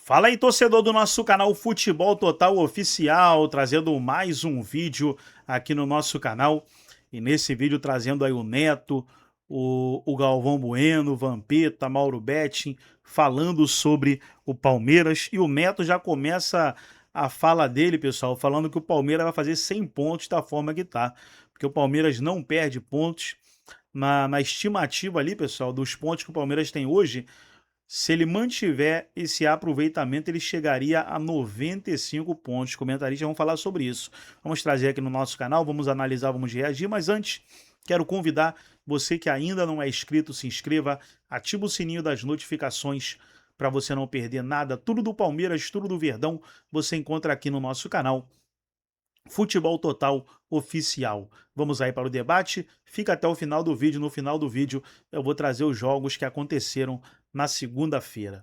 Fala aí, torcedor do nosso canal Futebol Total Oficial, trazendo mais um vídeo aqui no nosso canal. E nesse vídeo trazendo aí o Neto, o Galvão Bueno, o Vampeta, Mauro Betting, falando sobre o Palmeiras. E o Neto já começa a fala dele, pessoal, falando que o Palmeiras vai fazer 100 pontos da forma que tá. Porque o Palmeiras não perde pontos. Na estimativa ali, pessoal, dos pontos que o Palmeiras tem hoje, se ele mantiver esse aproveitamento, ele chegaria a 95 pontos. Os comentaristas vão falar sobre isso. Vamos trazer aqui no nosso canal, vamos analisar, vamos reagir. Mas antes, quero convidar você que ainda não é inscrito, se inscreva, ativa o sininho das notificações para você não perder nada. Tudo do Palmeiras, tudo do Verdão, você encontra aqui no nosso canal Futebol Total Oficial. Vamos aí para o debate. Fica até o final do vídeo. No final do vídeo eu vou trazer os jogos que aconteceram na segunda-feira.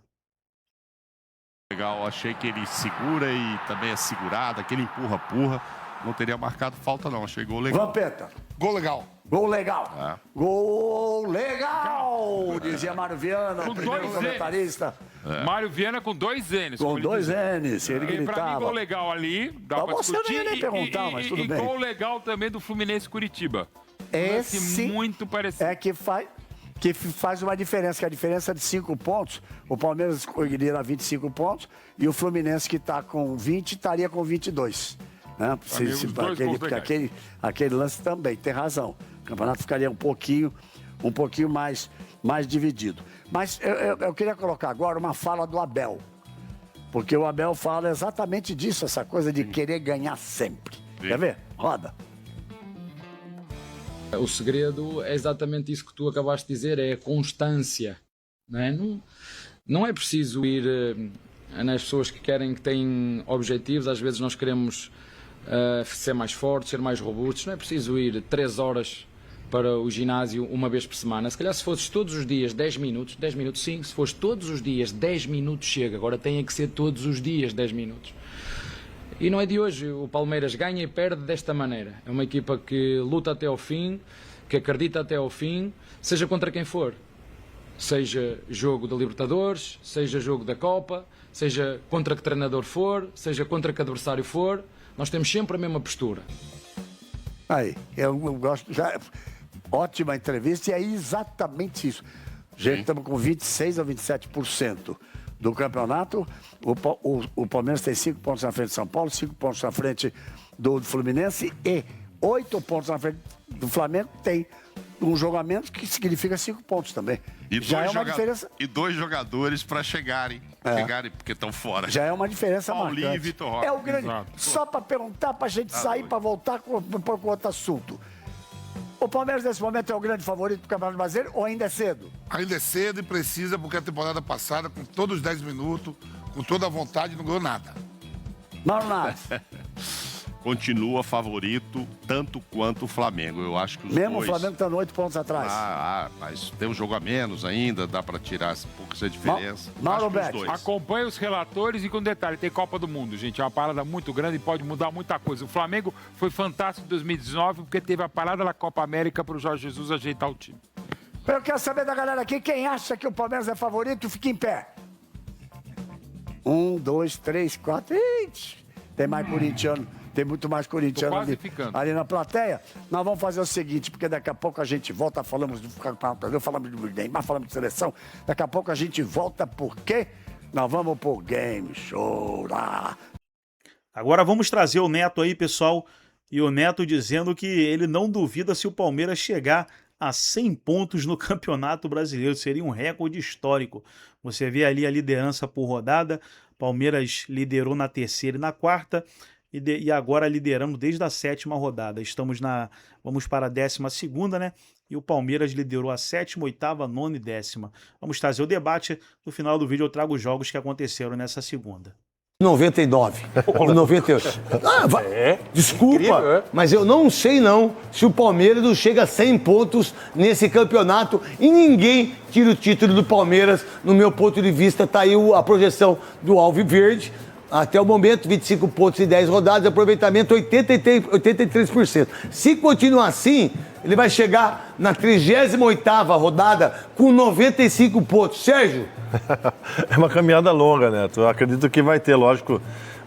Legal, achei que ele segura e também é segurado, aquele empurra-purra. Não teria marcado falta não, achei gol legal. Vampeta. Gol legal. Gol legal. Gol legal, dizia Mário Viana, Com o primeiro dois comentarista. Mário Viana com dois N's. Com dois N's, ele E pra mim, gritava. gol legal ali, dá pra Você não discutir. ia nem perguntar, mas tudo bem. E gol legal também do Fluminense Curitiba. Esse muito parecido. é que faz uma diferença, que a diferença de 5 pontos, o Palmeiras iria a 25 pontos e o Fluminense que está com 20 estaria com 22. Né? Aquele lance também, tem razão. O campeonato ficaria um pouquinho mais dividido. Mas eu queria colocar agora uma fala do Abel. Porque o Abel fala exatamente disso, essa coisa de querer ganhar sempre. Quer ver? Roda. O segredo é exatamente isso que tu acabaste de dizer, é a constância. Não é, não é preciso ir nas pessoas que têm objetivos, às vezes nós queremos ser mais fortes, ser mais robustos, não é preciso ir 3 horas para o ginásio uma vez por semana. Se calhar se fosses todos os dias 10 minutos sim, se fores todos os dias 10 minutos chega, agora tem que ser todos os dias 10 minutos. E não é de hoje, o Palmeiras ganha e perde desta maneira. É uma equipa que luta até ao fim, que acredita até ao fim, seja contra quem for. Seja jogo da Libertadores, seja jogo da Copa, seja contra que treinador for, seja contra que adversário for, nós temos sempre a mesma postura. Aí, eu gosto, ótima entrevista e é exatamente isso. Gente, estamos com 26% ou 27% do campeonato. O Palmeiras tem 5 pontos na frente de São Paulo, 5 pontos na frente do Fluminense e 8 pontos na frente do Flamengo. Tem um jogo a menos, que significa 5 pontos também. E já é uma diferença. E 2 jogadores para chegarem, porque estão fora. Já é uma diferença Paulinho marcante. E Vitor Roque. É o grande. Exato. Só para perguntar, para a gente sair, para voltar com outro assunto. O Palmeiras, nesse momento, é o grande favorito do Campeonato Brasileiro ou ainda é cedo? Ainda é cedo e precisa, porque a temporada passada, com todos os 10 minutos, com toda a vontade, não ganhou nada. Mauro Naves. Continua favorito tanto quanto o Flamengo. Eu acho que os Mesmo dois... o Flamengo estando 8 pontos atrás. Mas tem um jogo a menos ainda, dá para tirar um pouco essa diferença. Mauro Acho que os Betting. dois. Acompanhe os relatores e com detalhe, tem Copa do Mundo, gente. É uma parada muito grande e pode mudar muita coisa. O Flamengo foi fantástico em 2019 porque teve a parada da Copa América para o Jorge Jesus ajeitar o time. Eu quero saber da galera aqui, quem acha que o Palmeiras é favorito, fica em pé. 1, 2, 3, 4. Ixi, tem mais corintiano. Tem muito mais corintiano ali na plateia. Nós vamos fazer o seguinte, porque daqui a pouco a gente volta, falamos do campeonato, falamos do Neymar, falamos de seleção. Daqui a pouco a gente volta porque nós vamos pro Game Show lá. Agora vamos trazer o Neto aí, pessoal. E o Neto dizendo que ele não duvida se o Palmeiras chegar a 100 pontos no Campeonato Brasileiro. Seria um recorde histórico. Você vê ali a liderança por rodada. Palmeiras liderou na 3ª e na 4ª. E agora liderando desde a 7ª rodada. Vamos para a 12ª, né? E o Palmeiras liderou a 7ª, 8ª, 9ª e 10ª. Vamos trazer o debate. No final do vídeo eu trago os jogos que aconteceram nessa segunda. 99, 98. Desculpa, incrível, mas eu não sei se o Palmeiras não chega a 100 pontos nesse campeonato e ninguém tira o título do Palmeiras. No meu ponto de vista, tá aí a projeção do Alviverde. Até o momento, 25 pontos em 10 rodadas, aproveitamento 83%. Se continuar assim, ele vai chegar na 38ª rodada com 95 pontos. Sérgio? É uma caminhada longa, Neto. Eu acredito que vai ter, lógico,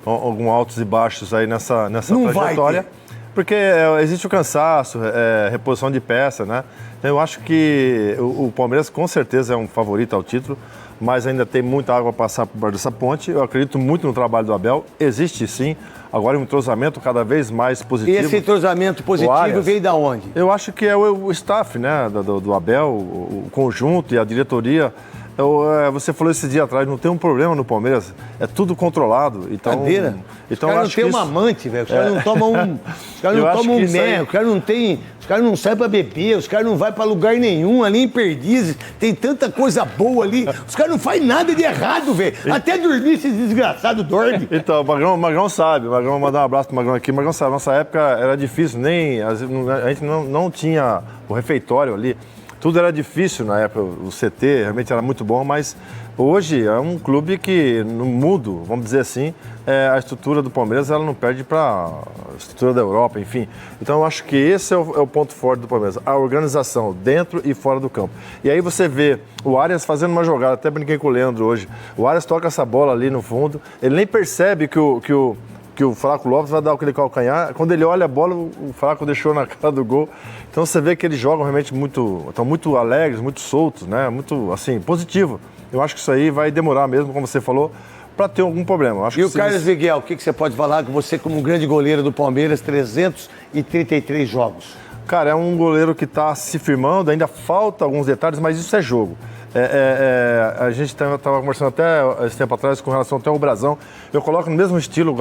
alguns altos e baixos aí nessa trajetória. Porque existe o cansaço, reposição de peça, né? Então, eu acho que o Palmeiras com certeza é um favorito ao título, mas ainda tem muita água a passar por baixo dessa ponte. Eu acredito muito no trabalho do Abel. Existe sim, agora um entrosamento cada vez mais positivo. E esse entrosamento positivo veio da onde? Eu acho que é o staff, né, do Abel, o conjunto e a diretoria. Você falou esse dia atrás, não tem um problema no Palmeiras, é tudo controlado. Então, Cadeira. Os caras não tem uma amante, velho. Os caras não tomam os caras não tomam mel, os caras não tem. Os caras não saem pra beber, os caras não vão pra lugar nenhum, ali em Perdizes. Tem tanta coisa boa ali. Os caras não fazem nada de errado, velho. Até dormir, esses desgraçados dormem. Então, o Magrão sabe. O Magrão, mandar um abraço pro Magrão aqui. O Magrão sabe, nossa época era difícil, a gente não tinha o refeitório ali. Tudo era difícil na época, o CT realmente era muito bom, mas hoje é um clube que, no mundo, vamos dizer assim, a estrutura do Palmeiras ela não perde para a estrutura da Europa, enfim. Então eu acho que esse é o ponto forte do Palmeiras, a organização dentro e fora do campo. E aí você vê o Arias fazendo uma jogada, até brinquei com o Leandro hoje, o Arias toca essa bola ali no fundo, ele nem percebe que o Flaco Lopes vai dar aquele calcanhar. Quando ele olha a bola, o Flaco deixou na cara do gol. Então você vê que eles jogam realmente estão muito alegres, muito soltos, né? Muito, assim, positivo. Eu acho que isso aí vai demorar mesmo, como você falou, para ter algum problema. E o Carlos Miguel, o que você pode falar que você, como grande goleiro do Palmeiras, 333 jogos? Cara, é um goleiro que está se firmando, ainda falta alguns detalhes, mas isso é jogo. A gente estava conversando até esse tempo atrás com relação até ao Brasão. Eu coloco no mesmo estilo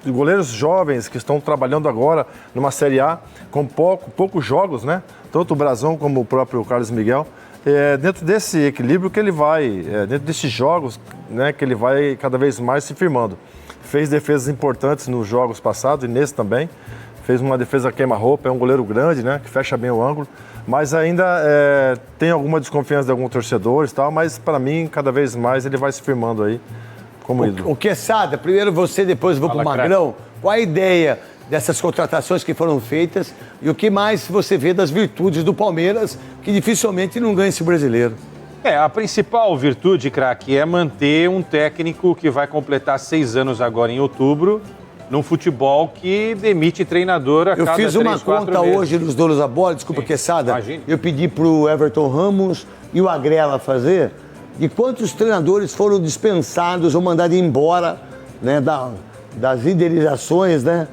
goleiros jovens que estão trabalhando agora numa Série A com poucos jogos, né? Tanto o Brasão como o próprio Carlos Miguel. Dentro desse equilíbrio que ele vai, dentro desses jogos, né, que ele vai cada vez mais se firmando. Fez defesas importantes nos jogos passados e nesse também. Fez uma defesa queima-roupa, é um goleiro grande, né, que fecha bem o ângulo. Mas ainda tem alguma desconfiança de alguns torcedores e tal, mas para mim, cada vez mais, ele vai se firmando aí como ídolo. O Quesada, primeiro você, depois eu vou pro Magrão. Qual a ideia dessas contratações que foram feitas e o que mais você vê das virtudes do Palmeiras, que dificilmente não ganha esse brasileiro? A principal virtude, craque, é manter um técnico que vai completar 6 anos agora em outubro, num futebol que demite treinador a cada 3, 4 meses. Eu fiz uma conta hoje nos donos da bola, desculpa, Quesada. Imagine. Eu pedi pro Everton Ramos e o Agrela fazer de quantos treinadores foram dispensados ou mandados embora, né, das indenizações, né,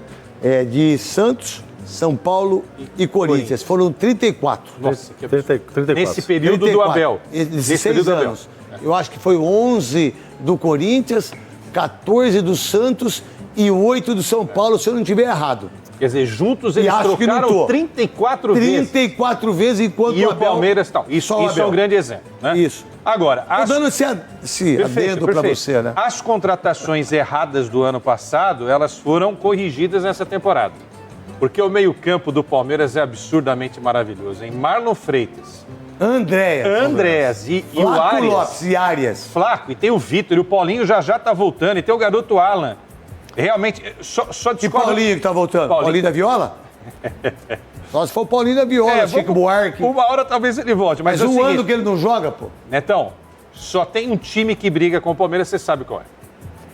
de Santos, São Paulo e Corinthians. Foram 34. Nossa, 34. Nesse período 34. Do Abel. Nesses 6 anos. Eu acho que foi 11 do Corinthians, 14 do Santos e 8 do São Paulo, se eu não estiver errado. Quer dizer, juntos eles trocaram 34 vezes. 34 vezes, enquanto o Palmeiras tal. Isso é um grande exemplo, né? Isso. Agora, dando esse adendo para você, né? As contratações erradas do ano passado, elas foram corrigidas nessa temporada. Porque o meio-campo do Palmeiras é absurdamente maravilhoso, hein? Marlon Freitas. Andréas e o Arias. Lopes e Arias. Flaco, e tem o Vitor, e o Paulinho já tá voltando, e tem o garoto Alan. Realmente, só E Paulinho que tá voltando? Paulinho da Viola? Só se for o Paulinho da Viola, Chico Buarque. Uma hora talvez ele volte. Mas um ano que ele não joga, pô. Netão, só tem um time que briga com o Palmeiras, você sabe qual é.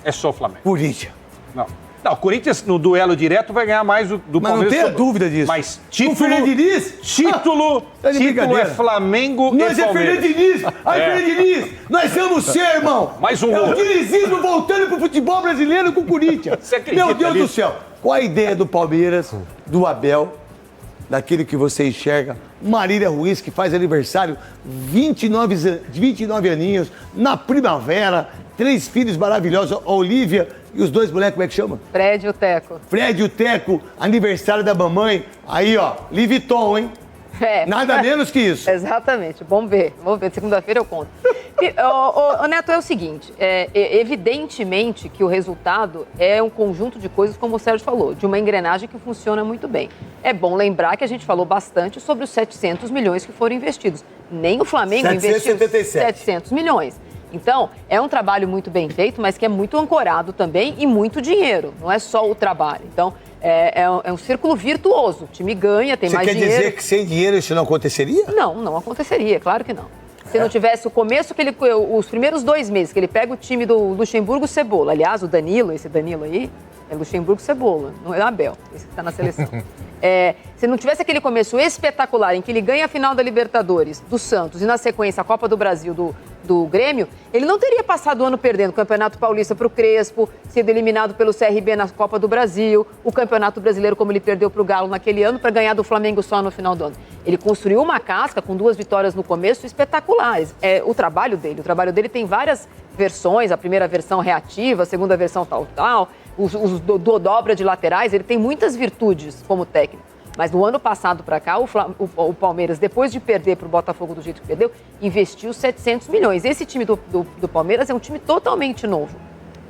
É só o Flamengo. Corinthians. Não, o Corinthians no duelo direto vai ganhar mais do Palmeiras. Mas não tenha dúvida disso. Mas título... Fernando Diniz? Título é Flamengo e Palmeiras. Nós é Fernando Diniz. Fernando Diniz. Nós somos ser, irmão. Mais um gol. É o dinizismo voltando pro futebol brasileiro com o Corinthians. Você acredita Meu Deus do céu. Qual a ideia do Palmeiras, do Abel, daquele que você enxerga? Marília Ruiz, que faz aniversário, 29 aninhos, na primavera, 3 filhos maravilhosos, a Olivia e os 2 moleques, como é que chama? Fred e o Teco. Fred e o Teco, aniversário da mamãe. Aí, ó, Liviton, hein? Nada menos que isso. Exatamente. Vamos ver. Segunda-feira eu conto. Neto, é o seguinte, evidentemente que o resultado é um conjunto de coisas, como o Sérgio falou, de uma engrenagem que funciona muito bem. É bom lembrar que a gente falou bastante sobre os 700 milhões que foram investidos. Nem o Flamengo investiu 700 milhões. Então, é um trabalho muito bem feito, mas que é muito ancorado também e muito dinheiro. Não é só o trabalho. Então, é um círculo virtuoso. O time ganha, tem mais dinheiro. Você quer dizer que sem dinheiro isso não aconteceria? Não, não aconteceria, claro que não. Se não tivesse o começo, os primeiros 2 meses, que ele pega o time do Luxemburgo Cebola. Aliás, o Danilo, esse Danilo aí, é Luxemburgo Cebola, não é Abel, esse que está na seleção. Se não tivesse aquele começo espetacular em que ele ganha a final da Libertadores, do Santos, e na sequência a Copa do Brasil do Grêmio, ele não teria passado o ano perdendo o Campeonato Paulista para o Crespo, sido eliminado pelo CRB na Copa do Brasil, o Campeonato Brasileiro como ele perdeu para o Galo naquele ano, para ganhar do Flamengo só no final do ano. Ele construiu uma casca com 2 vitórias no começo espetaculares. É o trabalho dele. O trabalho dele tem várias versões, a primeira versão reativa, a segunda versão tal, o dobra de laterais, ele tem muitas virtudes como técnico. Mas no ano passado para cá, o Palmeiras, depois de perder para o Botafogo do jeito que perdeu, investiu 700 milhões. Esse time do Palmeiras é um time totalmente novo.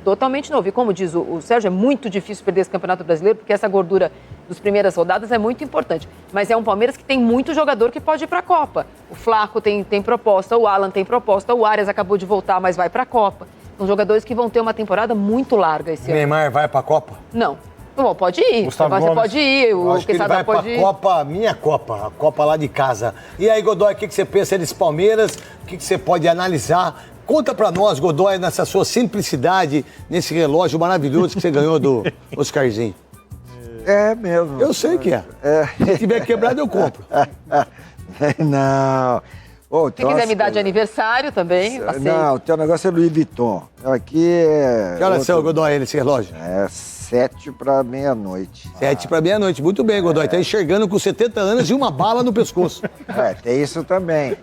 Totalmente novo. E como diz o Sérgio, é muito difícil perder esse Campeonato Brasileiro, porque essa gordura das primeiras rodadas é muito importante. Mas é um Palmeiras que tem muito jogador que pode ir para a Copa. O Flaco tem proposta, o Alan tem proposta, o Arias acabou de voltar, mas vai para a Copa. São jogadores que vão ter uma temporada muito larga esse ano. Neymar vai para a Copa? Não. Bom, pode ir. Gustavo Você Gomes, pode ir. O acho que ele vai para a Copa, minha Copa, a Copa lá de casa. E aí, Godoy, o que você pensa desse Palmeiras? O que você pode analisar? Conta para nós, Godoy, nessa sua simplicidade, nesse relógio maravilhoso que você ganhou do Oscarzinho. É mesmo. Eu sei que é. Se tiver quebrado, eu compro. Não. Oh, se quiser me dar de aniversário também, aceito. Não, o teu negócio é Louis Vuitton. Aqui é... Que horas são, Godoy, nesse relógio? 7 para meia-noite. 7 para meia-noite. Muito bem, Godoy. Tá enxergando com 70 anos e uma bala no pescoço. Tem isso também.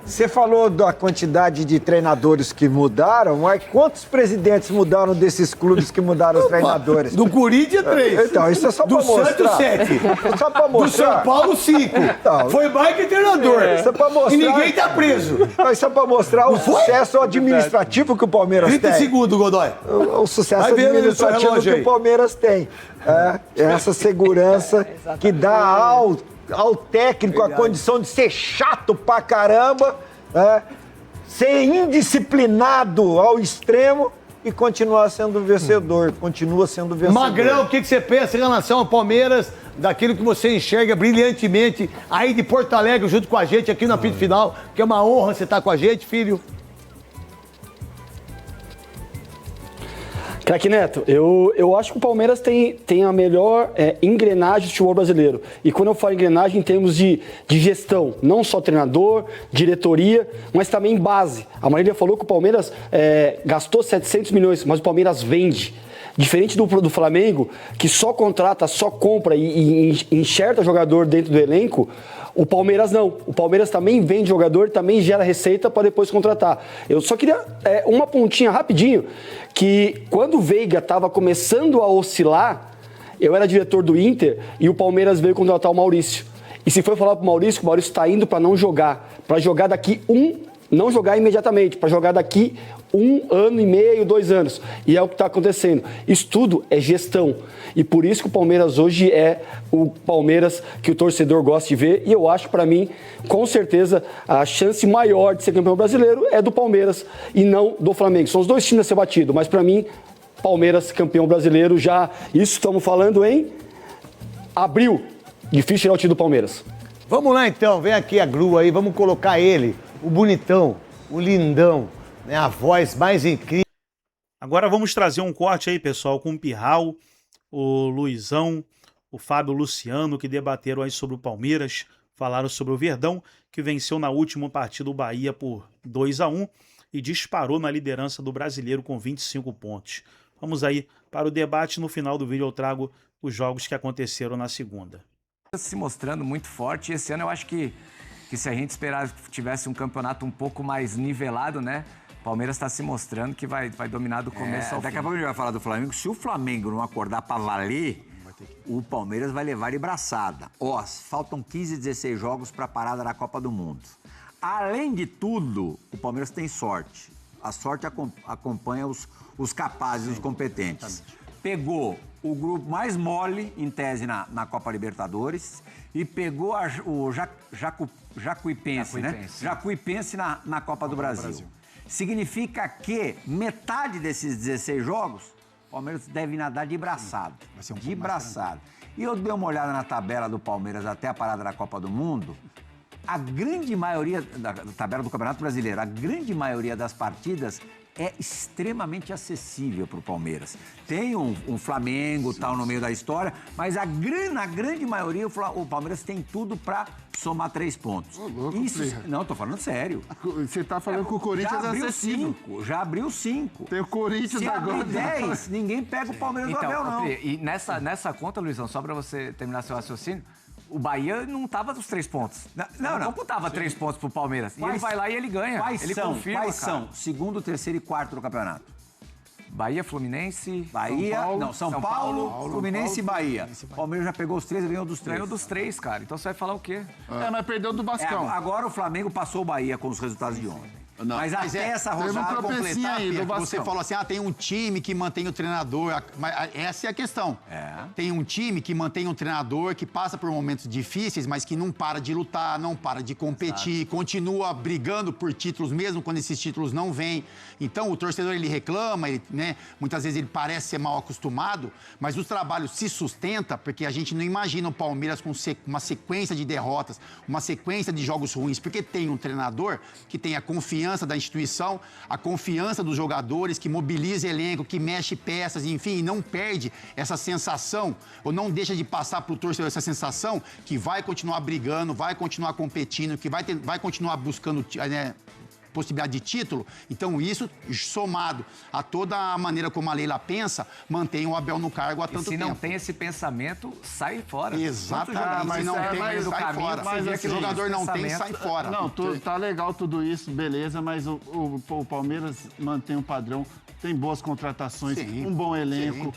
Você falou da quantidade de treinadores que mudaram, mas quantos presidentes mudaram desses clubes que mudaram os treinadores? Do Corinthians, 3. Então, isso é só pra mostrar. Do Santos, 7. Só pra mostrar. Do São Paulo, 5. Então, foi mais que treinador. Isso é pra mostrar. E ninguém tá preso. Isso é pra mostrar o sucesso administrativo que o Palmeiras 30 tem. 30 segundos, Godoy. O sucesso administrativo que o Palmeiras tem. Essa segurança que dá ao técnico a condição de ser chato pra caramba, ser indisciplinado ao extremo e continuar sendo vencedor. Continua sendo vencedor. Magrão, o que você pensa em relação ao Palmeiras, daquilo que você enxerga brilhantemente aí de Porto Alegre junto com a gente aqui no apito final, que é uma honra você estar com a gente, filho. Craque Neto, eu acho que o Palmeiras tem a melhor engrenagem do futebol brasileiro. E quando eu falo engrenagem, em termos de gestão, não só treinador, diretoria, mas também base. A Marília falou que o Palmeiras gastou 700 milhões, mas o Palmeiras vende. Diferente do Flamengo, que só contrata, só compra e enxerta jogador dentro do elenco, o Palmeiras não. O Palmeiras também vende jogador, também gera receita para depois contratar. Eu só queria uma pontinha rapidinho, que quando o Veiga estava começando a oscilar, eu era diretor do Inter e o Palmeiras veio contratar o Maurício. E se foi falar pro Maurício que o Maurício está indo para não jogar, para jogar daqui não jogar imediatamente, para jogar daqui 1 ano e meio, 2 anos. E é o que está acontecendo. Isso tudo é gestão. E por isso que o Palmeiras hoje é o Palmeiras que o torcedor gosta de ver. E eu acho, para mim, com certeza, a chance maior de ser campeão brasileiro é do Palmeiras e não do Flamengo. São os 2 times a ser batidos. Mas, para mim, Palmeiras campeão brasileiro já... Isso estamos falando em abril. Difícil tirar o time do Palmeiras. Vamos lá, então. Vem aqui a grua aí. Vamos colocar ele, o bonitão, o lindão, né? A voz mais incrível. Agora vamos trazer um corte aí, pessoal, com o Pirral, o Luizão, o Fábio Luciano, que debateram aí sobre o Palmeiras, falaram sobre o Verdão, que venceu na última partida o Bahia por 2-1 e disparou na liderança do Brasileiro com 25 pontos. Vamos aí para o debate. No final do vídeo eu trago os jogos que aconteceram na segunda. Se mostrando muito forte. Esse ano eu acho que se a gente esperasse que tivesse um campeonato um pouco mais nivelado, né? O Palmeiras está se mostrando que vai dominar do começo ao fim. Daqui a pouco a gente vai falar do Flamengo. Se o Flamengo não acordar para valer, o Palmeiras vai levar de braçada. Faltam 15, 16 jogos para a parada da Copa do Mundo. Além de tudo, o Palmeiras tem sorte. A sorte acompanha os capazes, os competentes. Pegou o grupo mais mole, em tese, na Copa Libertadores, e pegou o Jacuipense, né? Jacuipense na Copa do Brasil. Significa que metade desses 16 jogos, o Palmeiras deve nadar de braçado. De braçado. E eu dei uma olhada na tabela do Palmeiras até a parada da Copa do Mundo. A grande maioria da tabela do Campeonato Brasileiro, a grande maioria das partidas é extremamente acessível para o Palmeiras. Tem um Flamengo tal no meio da história, mas na grande maioria o Palmeiras tem tudo para somar 3 pontos. Não, tô falando sério. Você tá falando que o Corinthians é acessível. Já abriu 5. Tem o Corinthians Se agora. abrir 10, ninguém pega o Palmeiras do Abel, não. E nessa conta, Luizão, só para você terminar seu raciocínio, o Bahia não tava dos 3 pontos. Não contava 3 pontos pro Palmeiras. E ele vai lá e ele ganha. Quais confirma, são? Segundo, terceiro e quarto do campeonato. Bahia, Fluminense, São Paulo, Fluminense e Bahia. O Palmeiras já pegou os 3 e ganhou dos 3. Ganhou dos 3, cara. Então você vai falar o quê? Mas perdeu do Bascão. Agora o Flamengo passou o Bahia com os resultados de ontem. Não, mas até essa rodada completar, Pia, você falou assim, tem um time que mantém o treinador. Mas essa é a questão. Tem um time que mantém um treinador que passa por momentos difíceis, mas que não para de lutar, não para de competir, continua brigando por títulos mesmo quando esses títulos não vêm. Então o torcedor ele reclama, né? Muitas vezes ele parece ser mal acostumado, mas o trabalho se sustenta porque a gente não imagina o Palmeiras com uma sequência de derrotas, uma sequência de jogos ruins, porque tem um treinador que tem a confiança da instituição, a confiança dos jogadores, que mobiliza elenco, que mexe peças, enfim, e não perde essa sensação, ou não deixa de passar para o torcedor essa sensação que vai continuar brigando, vai continuar competindo, que vai continuar buscando, né, possibilidade de título. Então isso, somado a toda a maneira como a Leila pensa, mantém o Abel no cargo há tanto tempo. Se não tem esse pensamento, sai fora. Exatamente. Mas não tem, sai fora. Mas se o jogador não tem, sai fora. Não, tá legal tudo isso, beleza, mas o Palmeiras mantém um padrão. Tem boas contratações, um bom elenco,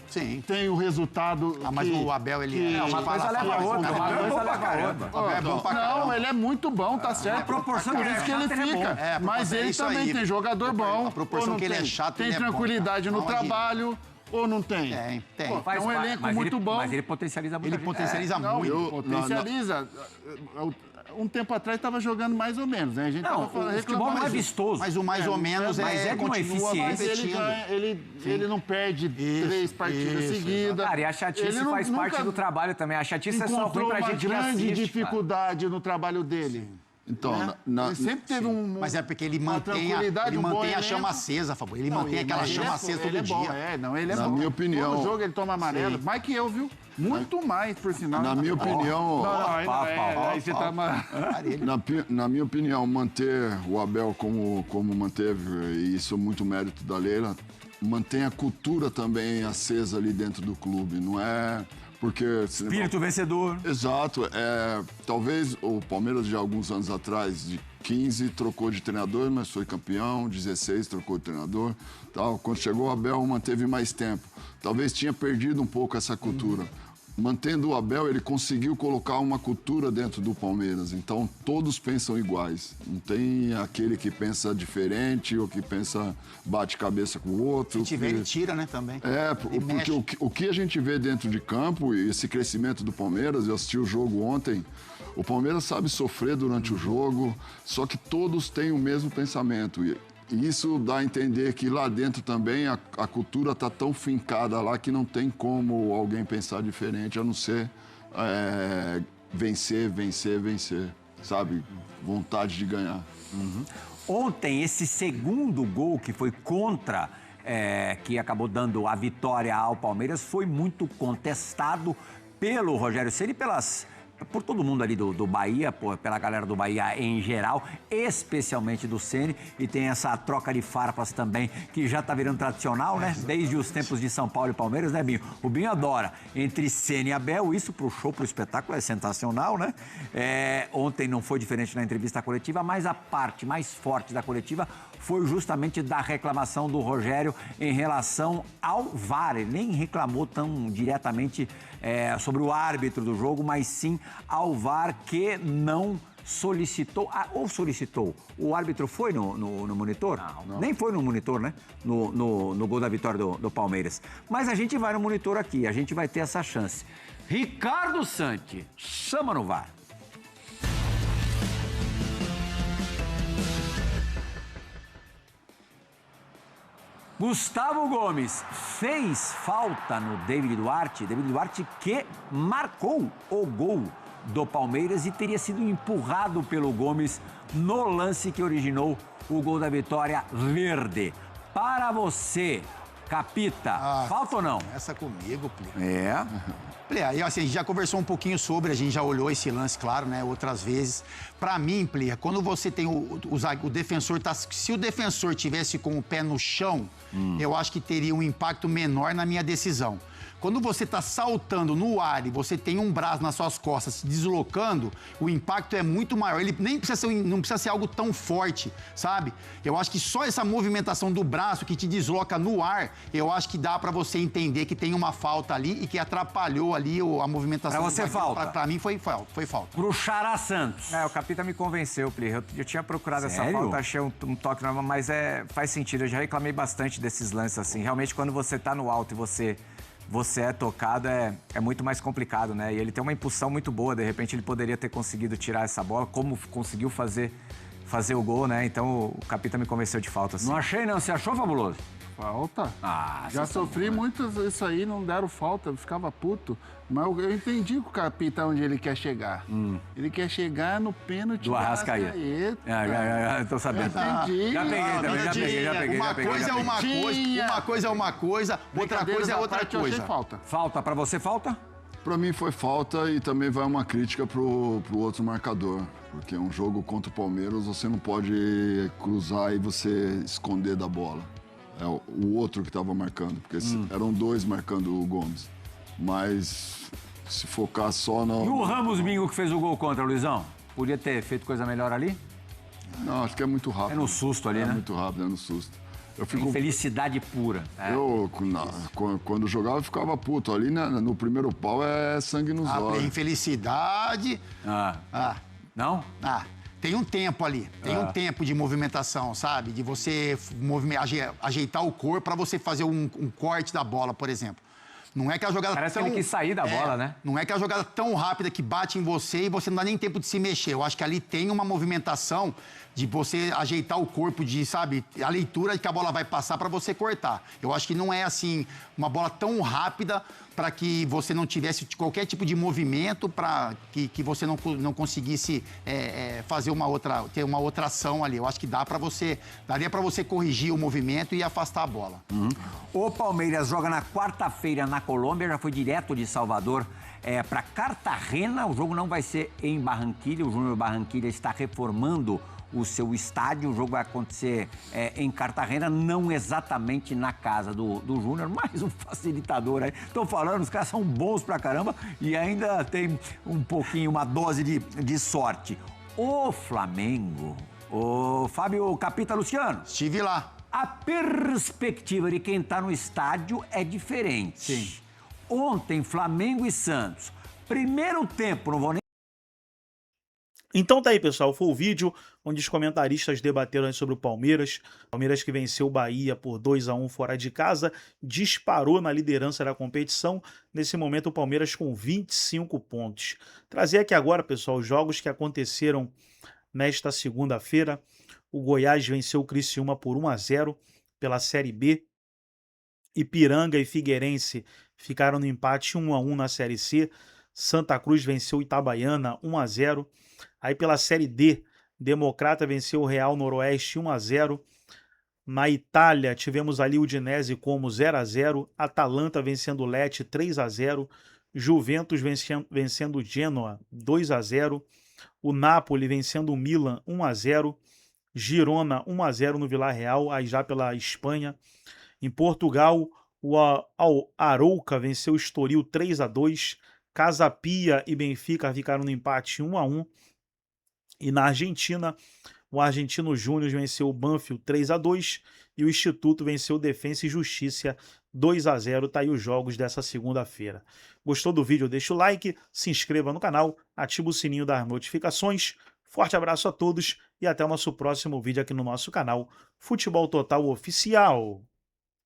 tem o resultado. Mas o Abel, ele uma coisa leva a outra. Não, ele é muito bom, tá certo. A proporção por isso que ele fica. Mas ele também tem jogador bom. A proporção que ele é chato, tem tranquilidade no trabalho. Ou não tem? Tem. Pô, é um elenco muito bom. Mas ele potencializa muito. Ele potencializa muito. Potencializa. Um tempo atrás estava jogando mais ou menos, né? A gente não, tava o futebol não é vistoso. Mas o mais ou menos com uma eficiência. Ele não perde 3 partidas seguidas. Cara, e a chatice faz parte do trabalho também. A chatice é só ruim pra gente que assiste. Uma grande dificuldade no trabalho dele. Então, ele sempre teve Mas é porque ele mantém a chama acesa, Fabio. Ele mantém aquela chama acesa todo dia. Ele é bom. Na minha opinião. Todo jogo ele toma amarelo. Mais que eu, viu? Muito mais, por sinal. Na minha opinião... Na minha opinião, manter o Abel como manteve, e isso é muito mérito da Leila, mantém a cultura também acesa ali dentro do clube. Não é... Porque... Espírito vencedor. Exato. Talvez o Palmeiras, de alguns anos atrás, de 15, trocou de treinador, mas foi campeão. 16, trocou de treinador. Tal. Quando chegou o Abel, manteve mais tempo. Talvez tinha perdido um pouco essa cultura. Mantendo o Abel, ele conseguiu colocar uma cultura dentro do Palmeiras. Então, todos pensam iguais. Não tem aquele que pensa diferente ou que pensa bate cabeça com o outro. Se tiver, ele tira, né, também. Porque o que a gente vê dentro de campo e esse crescimento do Palmeiras, eu assisti o jogo ontem, o Palmeiras sabe sofrer durante o jogo, só que todos têm o mesmo pensamento. E isso dá a entender que lá dentro também a cultura está tão fincada lá que não tem como alguém pensar diferente, a não ser vencer, sabe? Vontade de ganhar. Ontem, esse segundo gol que foi contra, que acabou dando a vitória ao Palmeiras, foi muito contestado pelo Rogério Ceni e por todo mundo ali do Bahia, pela galera do Bahia em geral, especialmente do Ceni, e tem essa troca de farpas também, que já tá virando tradicional, né? Desde os tempos de São Paulo e Palmeiras, né, Binho? O Binho adora. Entre Ceni e Abel, isso pro show, pro espetáculo é sensacional, né? Ontem não foi diferente na entrevista coletiva, mas a parte mais forte da coletiva foi justamente da reclamação do Rogério em relação ao VAR. Ele nem reclamou tão diretamente sobre o árbitro do jogo, mas sim ao VAR, que não solicitou, ou solicitou. O árbitro foi no monitor? Não. Nem foi no monitor, né? No gol da vitória do Palmeiras. Mas a gente vai no monitor aqui, a gente vai ter essa chance. Ricardo Santi, chama no VAR. Gustavo Gomes fez falta no David Duarte. David Duarte que marcou o gol do Palmeiras e teria sido empurrado pelo Gomes no lance que originou o gol da vitória verde. Para você, Capita, falta ou não? Começa comigo, Pli. É. Pli, aí assim, a gente já conversou um pouquinho sobre, a gente já olhou esse lance, claro, né, outras vezes. Pra mim, Pli, quando você tem o defensor, se o defensor tivesse com o pé no chão, eu acho que teria um impacto menor na minha decisão. Quando você está saltando no ar e você tem um braço nas suas costas se deslocando, o impacto é muito maior. Ele nem precisa não precisa ser algo tão forte, sabe? Eu acho que só essa movimentação do braço que te desloca no ar, eu acho que dá para você entender que tem uma falta ali e que atrapalhou ali a movimentação. Para você, falta? Para mim foi falta. Pro Xará Santos. O Capita me convenceu, Pli. Eu tinha procurado Sério? essa falta, achei um toque normal, mas faz sentido. Eu já reclamei bastante desses lances assim. Realmente, quando você tá no alto e você é tocado, é muito mais complicado, né? E ele tem uma impulsão muito boa, de repente ele poderia ter conseguido tirar essa bola, como conseguiu fazer o gol, né? Então o Capita me convenceu de falta, assim. Não achei, não. Você achou, Fabuloso? Falta? Já sofri muitas, isso aí não deram falta, eu ficava puto. Mas eu entendi com o Capita onde ele quer chegar. Ele quer chegar no pênalti do Arrascaeta. Tô sabendo. Entendi. Já peguei. Uma coisa é uma coisa, outra coisa é outra coisa. Falta pra você, falta? Pra mim foi falta e também vai uma crítica pro outro marcador. Porque um jogo contra o Palmeiras, você não pode cruzar e você esconder da bola. É o outro que estava marcando, porque eram dois marcando o Gomes. Mas se focar só no... E o Ramos Bingo que fez o gol contra, Luizão? Podia ter feito coisa melhor ali? Não, acho que é muito rápido. É no susto ali, né? É muito rápido, é no susto. Infelicidade pura. Eu, quando jogava, eu ficava puto. Ali no primeiro pau é sangue nos olhos. Infelicidade... Não? Tem um tempo ali, tem um tempo de movimentação, sabe? De você ajeitar o corpo para você fazer um corte da bola, por exemplo. Não é que a jogada Parece que ele quis sair da bola, né? Não é que a jogada tão rápida que bate em você e você não dá nem tempo de se mexer. Eu acho que ali tem uma movimentação de você ajeitar o corpo, sabe, a leitura de que a bola vai passar para você cortar. Eu acho que não é assim uma bola tão rápida para que você não tivesse qualquer tipo de movimento, para que você não conseguisse ter uma outra ação ali. Eu acho que daria para você corrigir o movimento e afastar a bola. O Palmeiras joga na quarta-feira na Colômbia, já foi direto de Salvador para Cartagena. O jogo não vai ser em Barranquilla, o Júnior Barranquilla está reformando o seu estádio. O jogo vai acontecer em Cartagena, não exatamente na casa do Júnior, mais um facilitador aí. Tô falando, os caras são bons pra caramba e ainda tem um pouquinho, uma dose de sorte. O Flamengo, o Fábio Capita Luciano. Estive lá. A perspectiva de quem tá no estádio é diferente. Sim. Ontem, Flamengo e Santos. Primeiro tempo, não vou nem... Então tá aí, pessoal, foi o vídeo onde os comentaristas debateram sobre o Palmeiras. Palmeiras que venceu o Bahia por 2-1 fora de casa, disparou na liderança da competição. Nesse momento o Palmeiras com 25 pontos. Trazer aqui agora, pessoal, os jogos que aconteceram nesta segunda-feira. O Goiás venceu o Criciúma por 1-0 pela Série B. Ipiranga e Figueirense ficaram no empate 1-1 na Série C. Santa Cruz venceu o Itabaiana 1-0. Aí pela Série D, Democrata venceu o Real Noroeste 1-0. Na Itália, tivemos ali o Udinese como 0-0. Atalanta vencendo o Lecce 3-0. Juventus vencendo o Genoa 2-0. O Napoli vencendo o Milan 1-0. Girona 1-0 no Villarreal, aí já pela Espanha. Em Portugal, o Arouca venceu o Estoril 3-2. Casa Pia e Benfica ficaram no empate 1-1. E na Argentina, o Argentino Júnior venceu o Banfield 3-2 e o Instituto venceu o Defensa e Justiça 2-0. Tá aí os jogos dessa segunda-feira. Gostou do vídeo? Deixa o like, se inscreva no canal, ativa o sininho das notificações. Forte abraço a todos e até o nosso próximo vídeo aqui no nosso canal Futebol Total Oficial.